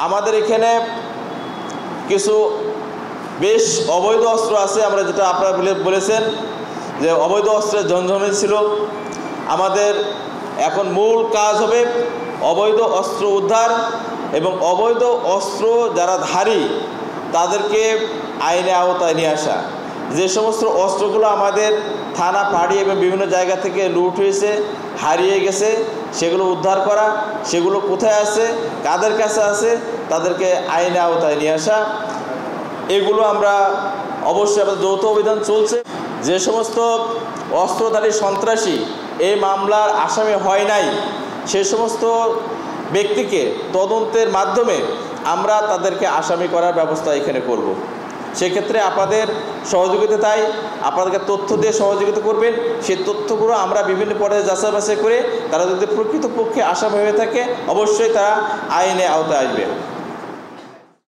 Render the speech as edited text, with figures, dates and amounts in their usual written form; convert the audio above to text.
আমাদের এখানে কিছু বেশ অবৈধ অস্ত্র আছে। আমরা যেটা আপনারা বলেছেন যে অবৈধ অস্ত্রের ঝনঝনে ছিল। আমাদের এখন মূল কাজ হবে অবৈধ অস্ত্র উদ্ধার এবং অবৈধ অস্ত্র যারা ধারী তাদেরকে আইনে আওতায় নিয়ে আসা। যে সমস্ত অস্ত্রগুলো আমাদের থানা ফাঁড়ি এবং বিভিন্ন জায়গা থেকে লুট হয়েছে, হারিয়ে গেছে, সেগুলো উদ্ধার করা, সেগুলো কোথায় আছে, কাদের কাছে আছে, তাদেরকে আইনে আওতায় নিয়ে আসা। এগুলো আমরা অবশ্যই আমাদের যৌথ অভিযান চলছে। যে সমস্ত অস্ত্রধারী সন্ত্রাসী এই মামলার আসামি হয় নাই, সে সমস্ত ব্যক্তিকে তদন্তের মাধ্যমে আমরা তাদেরকে আসামি করার ব্যবস্থা এখানে করব। সেক্ষেত্রে আপনাদের সহযোগিতায় আপনাদেরকে তথ্য দিয়ে সহযোগিতা করবেন। সেই তথ্যগুলো আমরা বিভিন্ন পর্যায়ে যাচাই বাছাই করে তারা যদি প্রকৃতপক্ষে আসামি হয়ে থাকে অবশ্যই তারা আইনে আওতায় আসবে।